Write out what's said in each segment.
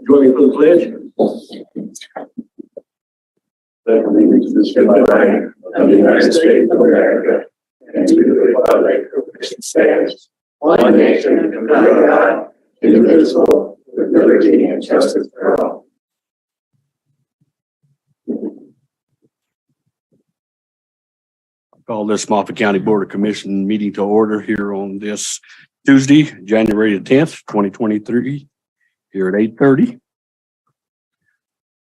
Join me for the pledge. That allegiance to the flag of the United States of America and to the republic for which it stands, one nation under God, indivisible, with liberty and justice for all. Call this Moffett County Board of Commission meeting to order here on this Tuesday, January the 10th, 2023, here at 8:30.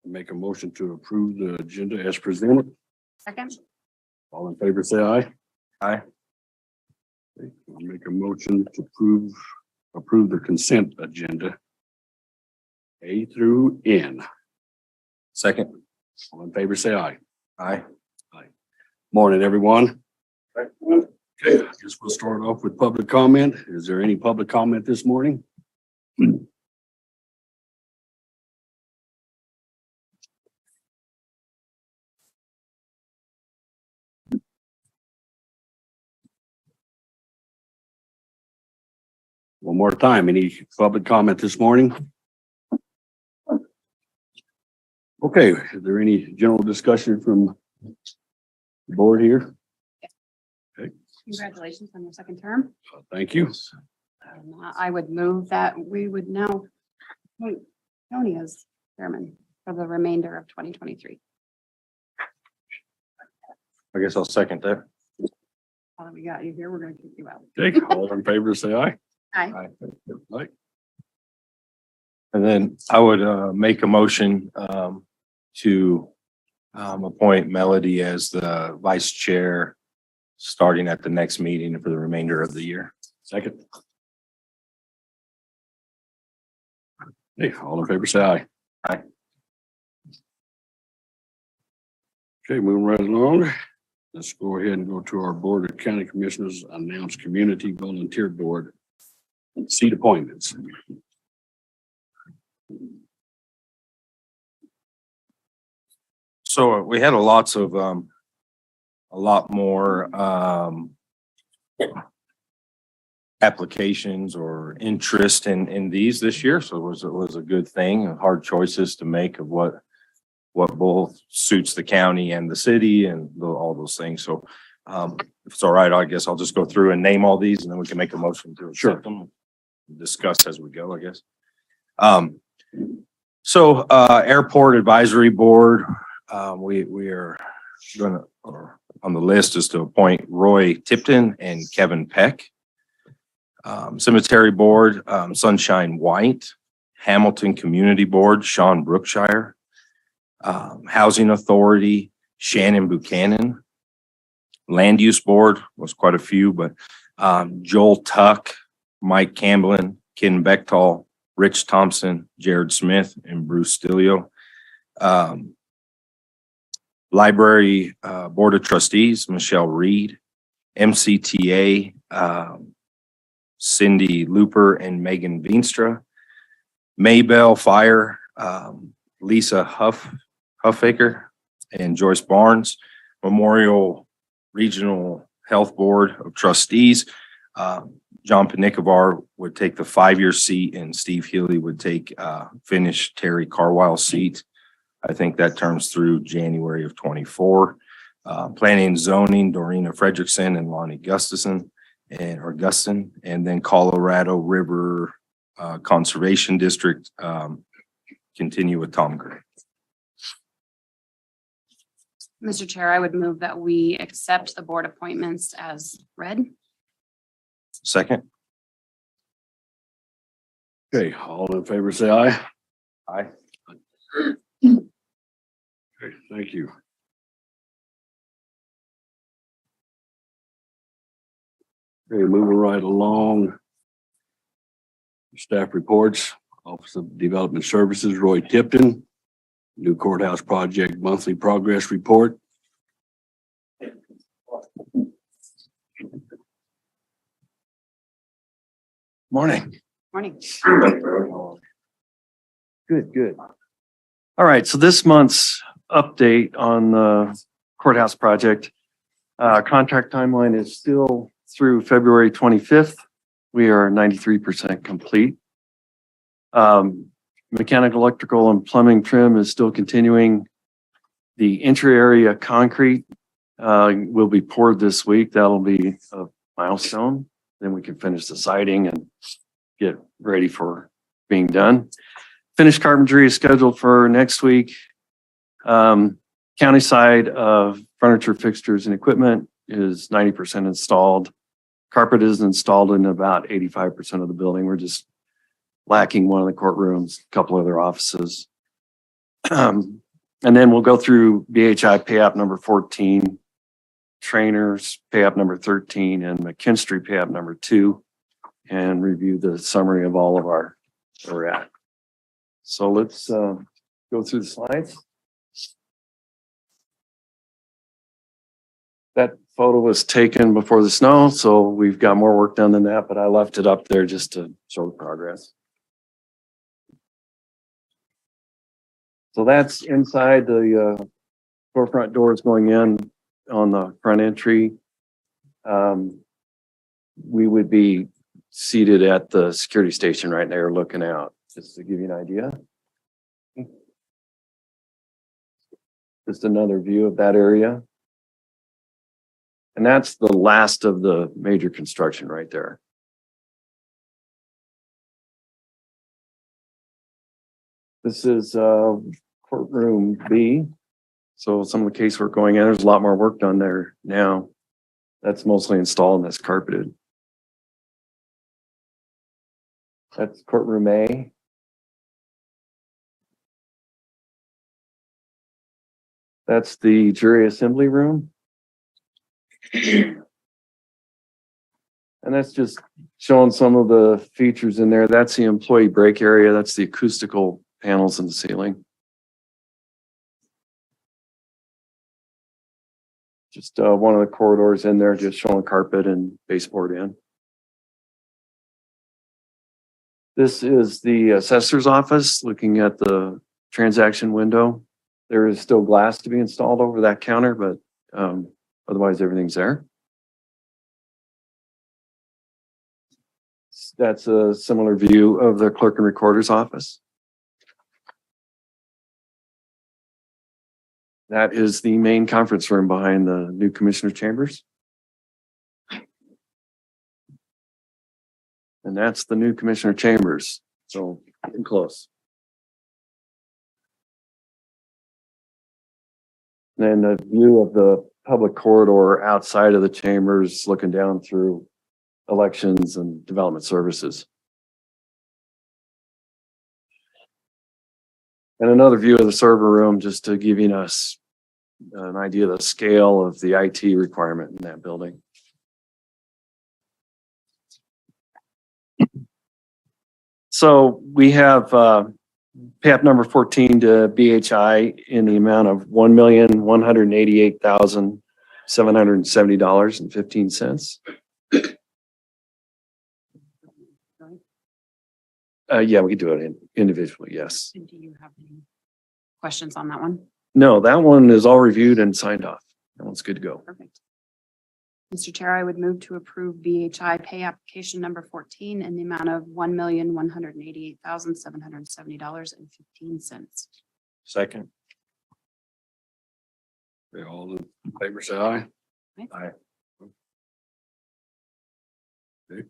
Make a motion to approve the agenda as presented. Second. All in favor, say aye. Aye. Okay, I'll make a motion to approve the consent agenda A through N. Second. All in favor, say aye. Aye. Morning, everyone. Okay, I guess we'll start off with public comment. Is there any public comment this morning? One more time, any public comment this morning? Okay, is there any general discussion from the board here? Congratulations on your second term. Thank you. I would move that we would now appoint Tony as chairman for the remainder of 2023. I guess I'll second that. Now that we got you here, we're going to kick you out. Okay, all in favor, say aye. Aye. Aye. And then I would make a motion to appoint Melody as the vice chair starting at the next meeting for the remainder of the year. Second. Hey, all in favor, say aye. Aye. Okay, moving right along. Let's go ahead and go to our Board of County Commissioners announced Community Volunteer Board seat appointments. So we had a lot more applications or interest in these this year. So it was a good thing, hard choices to make of what both suits the county and the city and all those things. So if it's all right, I guess I'll just go through and name all these and then we can make a motion to accept them. Discuss as we go, I guess. So Airport Advisory Board, we are gonna, or on the list is to appoint Roy Tipton and Kevin Peck. Cemetery Board, Sunshine White. Hamilton Community Board, Sean Brookshire. Housing Authority, Shannon Buchanan. Land Use Board was quite a few, but Joel Tuck, Mike Camblin, Ken Bechtal, Rich Thompson, Jared Smith, and Bruce Stilio. Library Board of Trustees, Michelle Reed. MCTA, Cindy Looper and Megan Veenstra. Maybell Fire, Lisa Huffaker and Joyce Barnes. Memorial Regional Health Board of Trustees. John Panikovar would take the 5-year seat and Steve Healy would take finish Terry Carwile's seat. I think that terms through January of 24. Planning and Zoning, Dorina Fredrickson and Lonnie Gustafson and then Colorado River Conservation District continue with Tom Gray. Mr. Chair, I would move that we accept the board appointments as read. Second. Okay, all in favor, say aye. Aye. Okay, thank you. Okay, moving right along. Staff reports, Office of Development Services, Roy Tipton. New courthouse project monthly progress report. Morning. Morning. Good, good. All right, so this month's update on the courthouse project. Contract timeline is still through February 25th. We are 93% complete. Mechanical, electrical, and plumbing trim is still continuing. The intra-area concrete will be poured this week. That'll be a milestone. Then we can finish the siding and get ready for being done. Finished carpentry is scheduled for next week. County side of furniture, fixtures, and equipment is 90% installed. Carpet is installed in about 85% of the building. We're just lacking one of the courtrooms, a couple other offices. And then we'll go through BHI pay app number 14, trainers pay app number 13, and McKinstry pay app number 2, and review the summary of all of our where we're at. So let's go through the slides. That photo was taken before the snow, so we've got more work done than that, but I left it up there just to show the progress. So that's inside the storefront doors going in on the front entry. We would be seated at the security station right there looking out, just to give you an idea. Just another view of that area. And that's the last of the major construction right there. This is courtroom B. So some of the casework going in, there's a lot more work done there now. That's mostly installed and that's carpeted. That's courtroom A. That's the jury assembly room. And that's just showing some of the features in there. That's the employee break area. That's the acoustical panels in the ceiling. Just one of the corridors in there, just showing carpet and baseboard in. This is the assessor's office, looking at the transaction window. There is still glass to be installed over that counter, but otherwise everything's there. That's a similar view of the clerk and recorder's office. That is the main conference room behind the new commissioner chambers. And that's the new commissioner chambers. So getting close. Then a view of the public corridor outside of the chambers, looking down through elections and development services. And another view of the server room, just to give you us an idea of the scale of the IT requirement in that building. So we have pay app number 14 to BHI in the amount of $1,188,770.15. Yeah, we could do it individually, yes. And do you have any questions on that one? No, that one is all reviewed and signed off. That one's good to go. Perfect. Mr. Chair, I would move to approve BHI pay application number 14 in the amount of $1,188,770.15. Second. Okay, all in favor, say aye. Aye. Aye.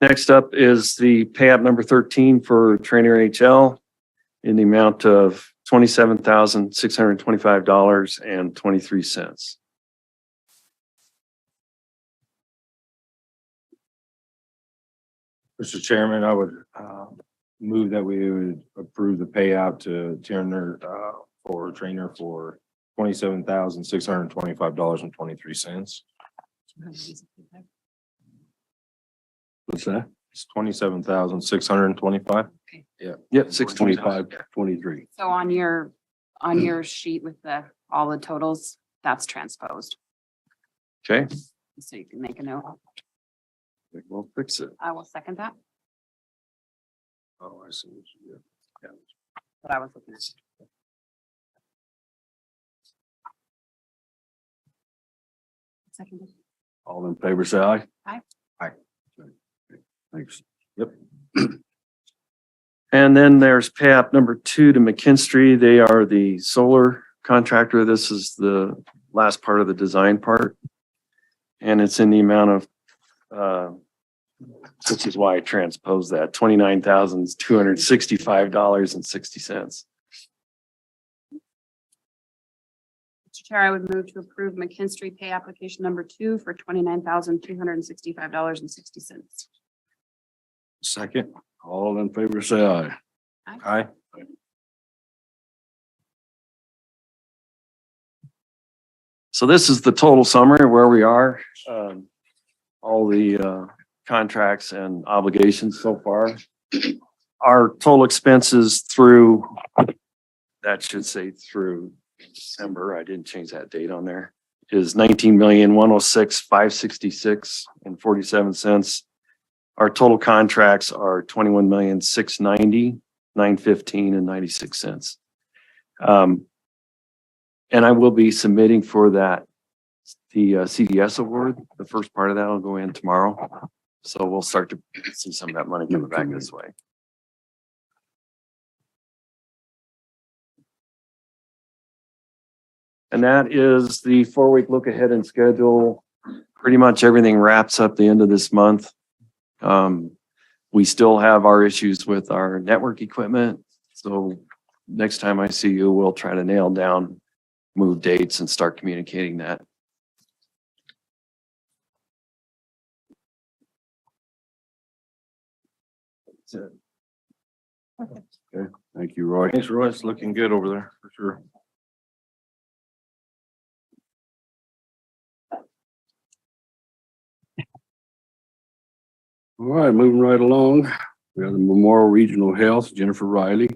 Next up is the pay app number 13 for Trainer HL in the amount of $27,625.23. Mr. Chairman, I would move that we would approve the payout to Turner for trainer for $27,625.23. What's that? It's 27,625. Yeah. Yep, 625.23. So on your sheet with all the totals, that's transposed. Okay, So you can make a note. we'll fix it. I will second that. Oh, I see what you did. what I was looking at. Seconded. All in favor, say aye. Aye. Aye. Thanks. And then there's pay app number 2 to McKinstry. They are the solar contractor. This is the last part of the design part. And it's in the amount of, which is why I transposed that, $29,265.60. Mr. Chair, I would move to approve McKinstry pay application number 2 for $29,265.60. Second. All in favor, say aye. Aye. So this is the total summary of where we are. All the contracts and obligations so far. Our total expenses through, that should say through December, I didn't change that date on there, is 19,106,566.47. Our total contracts are 21,690,915.96. And I will be submitting for that, the CDS award. The first part of that will go in tomorrow. So we'll start to see some of that money coming back this way. And that is the 4-week look ahead and schedule. Pretty much everything wraps up the end of this month. We still have our issues with our network equipment. So next time I see you, we'll try to nail down move dates and start communicating that. That's it. Okay, thank you, Roy. Thanks, Roy. It's looking good over there for sure. All right, moving right along. We have the Memorial Regional Health, Jennifer Riley.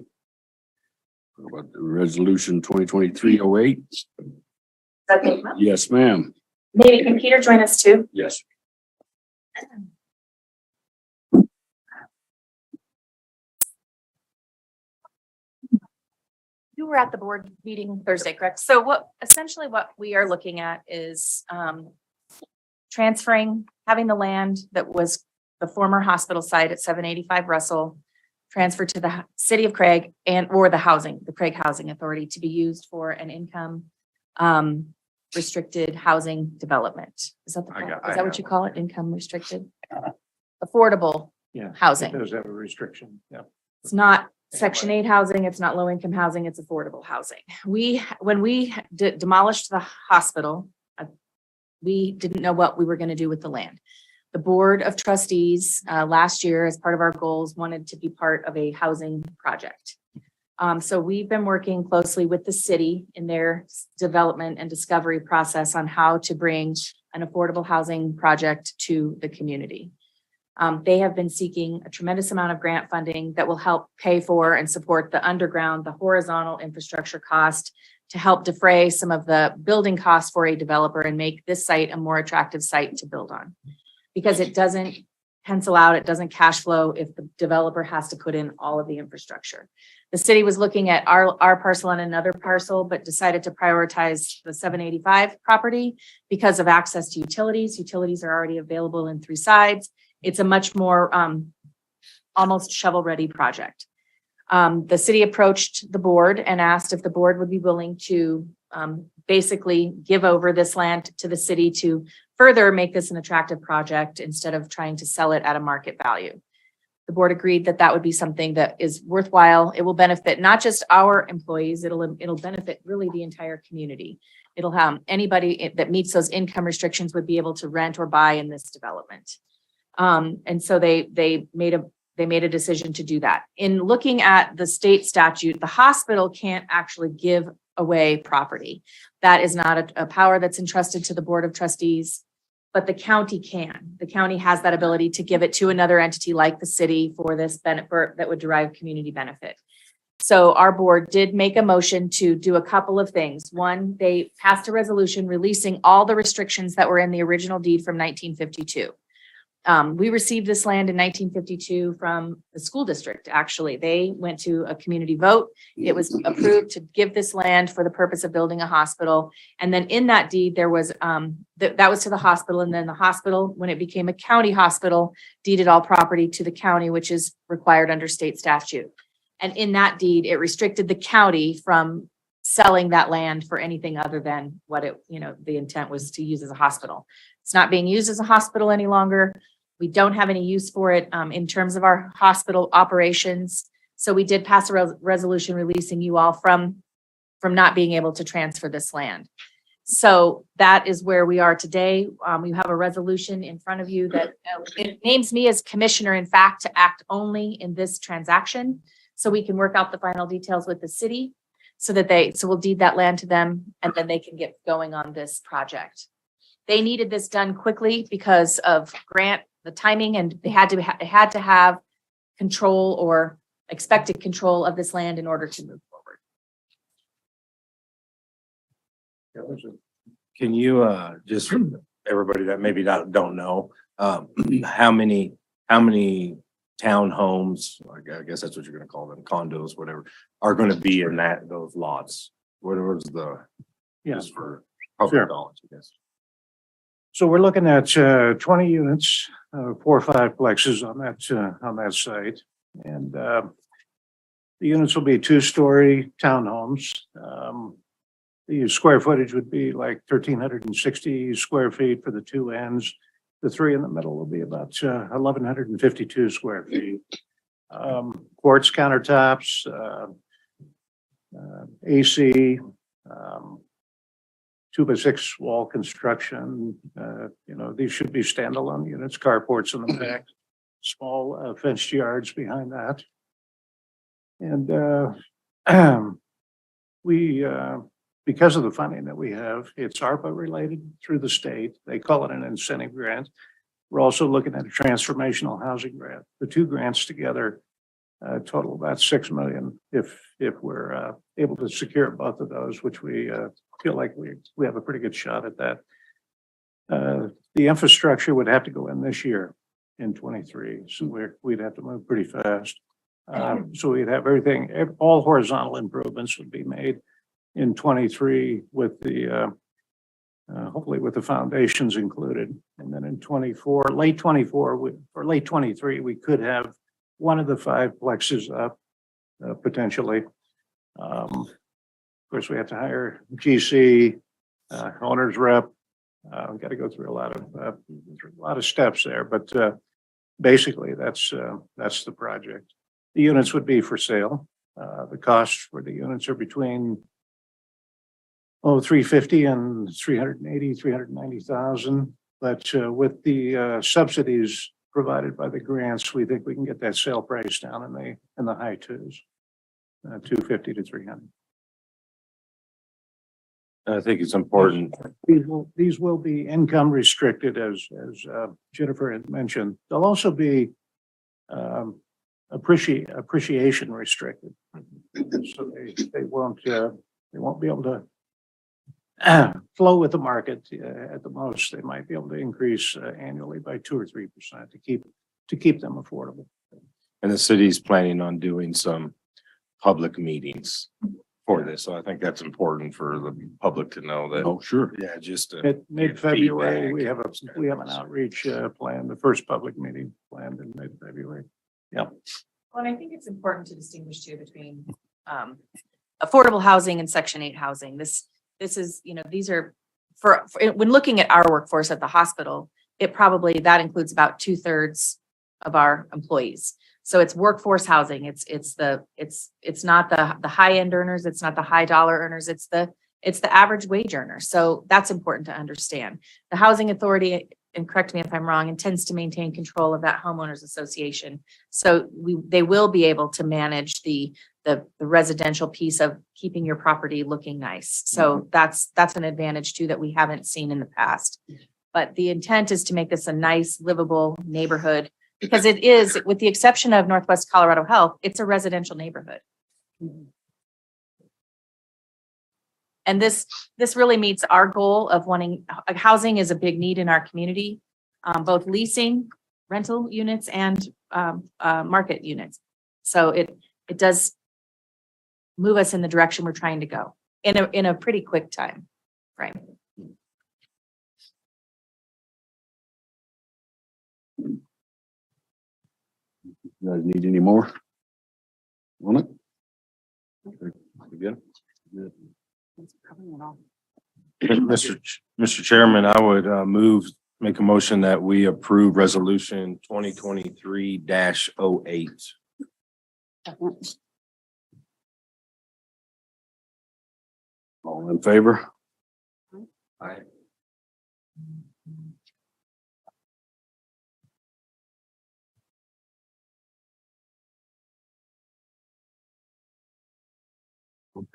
What about the resolution 2023-08? Okay, Yes, ma'am. maybe can Peter join us too? Yes. You were at the board meeting Thursday, correct? So essentially what we are looking at is transferring, having the land that was the former hospital site at 785 Russell transferred to the city of Craig or the Craig Housing Authority to be used for an income restricted housing development. Is that what you call it? Income restricted? Affordable housing. Does have a restriction, yeah. It's not Section 8 housing, it's not low-income housing, it's affordable housing. When we demolished the hospital, we didn't know what we were going to do with the land. The Board of Trustees last year, as part of our goals, wanted to be part of a housing project. So we've been working closely with the city in their development and discovery process on how to bring an affordable housing project to the community. They have been seeking a tremendous amount of grant funding that will help pay for and support the underground, the horizontal infrastructure cost to help defray some of the building costs for a developer and make this site a more attractive site to build on. Because it doesn't pencil out, it doesn't cash flow if the developer has to put in all of the infrastructure. The city was looking at our parcel and another parcel, but decided to prioritize the 785 property because of access to utilities. Utilities are already available in 3 sides. It's a much more almost shovel-ready project. The city approached the board and asked if the board would be willing to basically give over this land to the city to further make this an attractive project instead of trying to sell it at a market value. The board agreed that that would be something that is worthwhile. It will benefit not just our employees, it'll benefit really the entire community. It'll have anybody that meets those income restrictions would be able to rent or buy in this development. And so they made a decision to do that. In looking at the state statute, the hospital can't actually give away property. That is not a power that's entrusted to the Board of Trustees, but the county can. The county has that ability to give it to another entity like the city for this benefit that would derive community benefit. So our board did make a motion to do a couple of things. One, they passed a resolution releasing all the restrictions that were in the original deed from 1952. We received this land in 1952 from the school district, actually. They went to a community vote. It was approved to give this land for the purpose of building a hospital. And then in that deed, there was, that was to the hospital. And then the hospital, when it became a county hospital, deeded all property to the county, which is required under state statute. And in that deed, it restricted the county from selling that land for anything other than what it, the intent was to use as a hospital. It's not being used as a hospital any longer. We don't have any use for it in terms of our hospital operations. So we did pass a resolution releasing you all from not being able to transfer this land. So that is where we are today. You have a resolution in front of you that it names me as commissioner, in fact, to act only in this transaction. So we can work out the final details with the city so we'll deed that land to them and then they can get going on this project. They needed this done quickly because of the timing, and they had to have control or expected control of this land in order to move forward. Can you, just for everybody that maybe don't know, how many townhomes, I guess that's what you're gonna call them, condos, whatever, are gonna be in those lots? What was just for public knowledge, I guess? So we're looking at 20 units, 4 or 5 plexes on that site. And the units will be 2-story townhomes. The square footage would be like 1,360 square feet for the 2 ends. The 3 in the middle will be about 1,152 square feet. Quartz countertops, AC, 2x6 wall construction. These should be standalone units, carports in the back, small fenced yards behind that. And we, because of the funding that we have, it's ARPA related through the state. They call it an incentive grant. We're also looking at a transformational housing grant. The 2 grants together total about $6 million if we're able to secure both of those, which we feel like we have a pretty good shot at that. The infrastructure would have to go in this year in 23, so we'd have to move pretty fast. So we'd have everything, all horizontal improvements would be made in 23 with the hopefully with the foundations included. And then in 24, late 24 or late 23, we could have one of the 5 plexes up potentially. Of course, we have to hire GC, owner's rep. We've got to go through a lot of steps there, but basically that's the project. The units would be for sale. The costs for the units are between $350 and $390,000. But with the subsidies provided by the grants, we think we can get that sale price down in the high 2s, $250 to $300. I think it's important. These will be income restricted, as Jennifer had mentioned. They'll also be appreciation restricted, so they won't be able to flow with the market. At the most, they might be able to increase annually by 2 or 3% to keep them affordable. And the city's planning on doing some public meetings for this, so I think that's important for the public to know that. Oh, sure. Yeah, just Mid-February, feedback. we have an outreach plan, the first public meeting planned in mid-February. Yeah. Well, and I think it's important to distinguish too between affordable housing and Section 8 housing. This is, these are for when looking at our workforce at the hospital, that includes about 2/3 of our employees. So it's workforce housing. It's not the high end earners. It's not the high dollar earners. It's the average wage earner. So that's important to understand. The Housing Authority, and correct me if I'm wrong, intends to maintain control of that homeowners association. So they will be able to manage the residential piece of keeping your property looking nice. So that's an advantage too that we haven't seen in the past. But the intent is to make this a nice, livable neighborhood, because it is, with the exception of Northwest Colorado Health, it's a residential neighborhood. And this really meets our goal of wanting, housing is a big need in our community, both leasing rental units and market units. So it does move us in the direction we're trying to go in a pretty quick time frame. You guys need any more? On it? Okay, you good? Good. That's probably it all. Mr. Chairman, I would make a motion that we approve resolution 2023-08. Second. All in favor? Aye.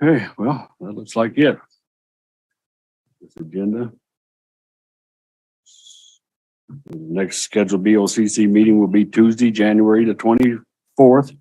Okay, well, that looks like it. This agenda. The next scheduled BOCC meeting will be Tuesday, January the 24th